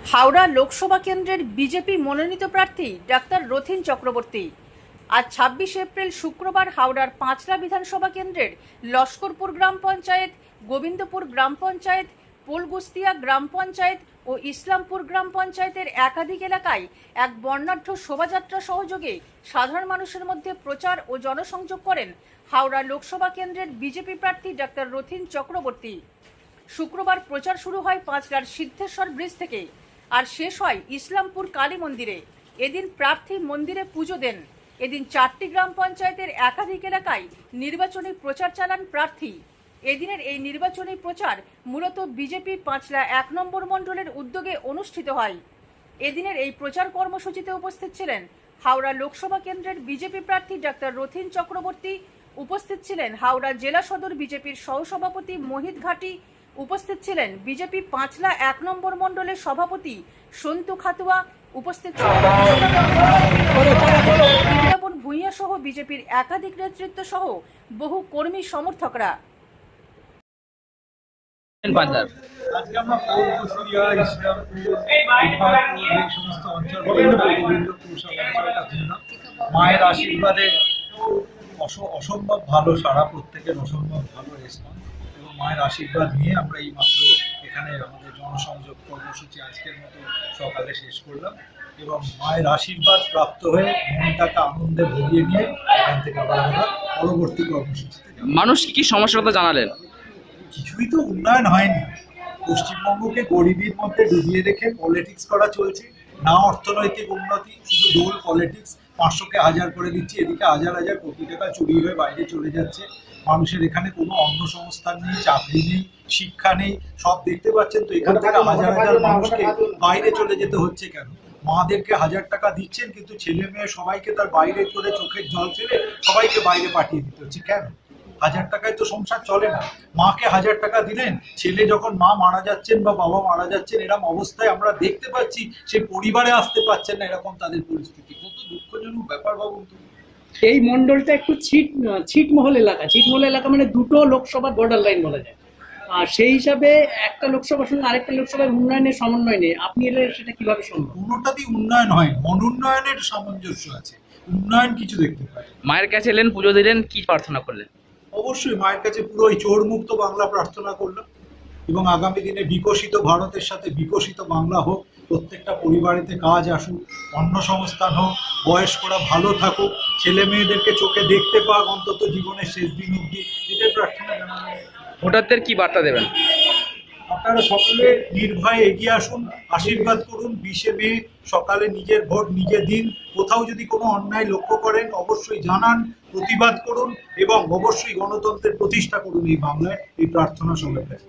হাওড়া লোকসভা কেন্দ্রের বিজেপি মনোনীত প্রার্থী ডাক্তার রথীন চক্রবর্তী আজ ২৬ এপ্রিল শুক্রবার হাওড়ার পাঁচলা বিধানসভা কেন্দ্রের লস্করপুর গ্রাম পঞ্চায়েত, গোবিন্দপুর গ্রাম পঞ্চায়েত, পোলগুস্তিয়া গ্রাম পঞ্চায়েত ও ইসলামপুর গ্রাম পঞ্চায়েতের একাধিক এলাকায় এক বর্ণাঢ্য শোভাযাত্রা সহযোগে সাধারণ মানুষের মধ্যে প্রচার ও জনসংযোগ করেন হাওড়া লোকসভা কেন্দ্রের বিজেপি প্রার্থী ডাক্তার রথীন চক্রবর্তী। শুক্রবার প্রচার শুরু হয় পাঁচলার সিদ্ধেশ্বর ব্রিজ থেকে আর শেষ হয় ইসলামপুর কালী মন্দিরে। এদিন প্রার্থী মন্দিরে পুজো দেন। এদিন ৪টি গ্রাম পঞ্চায়েতের একাধিক এলাকায় নির্বাচনী প্রচার চালান প্রার্থী। এদিনের এই নির্বাচনী প্রচার মূলত বিজেপি পাঁচলা ১ নম্বর মণ্ডলের উদ্যোগে অনুষ্ঠিত হয়। এদিনের এই প্রচার কর্মসূচিতে উপস্থিত ছিলেন হাওড়া লোকসভা কেন্দ্রের বিজেপি প্রার্থী ডাক্তার রথীন চক্রবর্তী, উপস্থিত ছিলেন হাওড়া জেলা সদর বিজেপির সহসভাপতি মোহিত ঘাটি, উপস্থিত ছিলেন বিজেপি পাঁচলা ১ নম্বর মণ্ডলের সভাপতি সন্তু খাতুয়া, উপস্থিত ছিলেন বিজ্ঞাপন ভূঁইয়া সহ বিজেপির একাধিক নেতৃত্ব সহ বহু কর্মী সমর্থকরা। আজকে আমরা পোলকুশিয়া, ইসলামপুর, ইসলামপুর এই সমস্ত অঞ্চলগুলো গোবিন্দপুর সব অঞ্চলটা ঘুরলাম। মায়ের আশীর্বাদে অসম্ভব ভালো সারা, প্রত্যেকের অসম্ভব ভালো রেসপন্স এবং মায়ের আশীর্বাদ নিয়ে আমরা এই মাত্র এখানে আমাদের জনসংযোগ কর্মসূচি আজকের মতো সকালে শেষ করলাম এবং মায়ের আশীর্বাদ প্রাপ্ত হয়ে মনটাকে আনন্দে ভরিয়ে নিয়ে এখান থেকে আবার আমরা পরবর্তী কর্মসূচিতে যাব। মানুষ কি সমস্যার কথা জানালেন? কিছুই তো উন্নয়ন হয়নি। পশ্চিমবঙ্গকে গরিবের মধ্যে ডুবিয়ে রেখে পলিটিক্স করা চলছে, না অর্থনৈতিক উন্নতি, শুধু দোল পলিটিক্স। ৫০০কে ১০০০ করে দিচ্ছে, এদিকে হাজার হাজার কোটি টাকা চুরি হয়ে বাইরে চলে যাচ্ছে। মানুষের এখানে কোনো অন্নসংস্থান নেই, চাকরি নেই, শিক্ষা নেই, সব দেখতে পাচ্ছেন তো। এখান থেকে হাজার হাজার মানুষকে বাইরে চলে যেতে হচ্ছে কেন? মাদেরকে ১০০০ টাকা দিচ্ছেন, কিন্তু ছেলে মেয়ে সবাইকে তার বাইরে করে চোখের জল ফেলে সবাইকে বাইরে পাঠিয়ে দিতে হচ্ছে কেন? ১০০০ টাকায় তো সংসার চলে না। মাকে ১০০০ টাকা দিলেন, ছেলে যখন মা মারা যাচ্ছেন বা বাবা মারা যাচ্ছেন, এরকম অবস্থায় আমরা দেখতে পাচ্ছি সেই পরিবারে আসতে পারছেন না, এরকম তাদের পরিস্থিতি। কত দুঃখজনক ব্যাপার ভাবুন তো। এই মন্ডলটা একটু ছিটমহল এলাকা মানে দুটো লোকসভার বর্ডার লাইন বলা যায়। আর সেই হিসাবে একটা লোকসভার সঙ্গে আরেকটা লোকসভার উন্নয়নের সমন্বয় নেই, আপনি এলে সেটা কিভাবে সম্ভব? কোনোটাতেই উন্নয়ন হয়, অনুন্নয়নের সামঞ্জস্য আছে, উন্নয়ন কিছু দেখতে পাই। মায়ের কাছে এলেন, পুজো দিলেন, কি প্রার্থনা করলেন? অবশ্যই মায়ের কাছে পুরো ওই চোর মুক্ত বাংলা প্রার্থনা করলাম এবং আগামী দিনে বিকশিত ভারতের সাথে বিকশিত বাংলা হোক, প্রত্যেকটা পরিবারেতে কাজ আসুক, কর্মসংস্থান হোক, বয়স্করা ভালো থাকুক, ছেলে মেয়েদেরকে চোখে দেখতে পাক অন্তত জীবনের শেষ দিন অবধি, এটাই প্রার্থনা জানানো। ভোটারদের কি বার্তা দেবেন? আপনারা সকলে নির্ভয়ে এগিয়ে আসুন, আশীর্বাদ করুন। ২০শে মে সকালে নিজের ভোট নিজে দিন। কোথাও যদি কোনো অন্যায় লক্ষ্য করেন অবশ্যই জানান, প্রতিবাদ করুন এবং অবশ্যই গণতন্ত্রের প্রতিষ্ঠা করুন এই বাংলায়। এই প্রার্থনা সবার কাছে।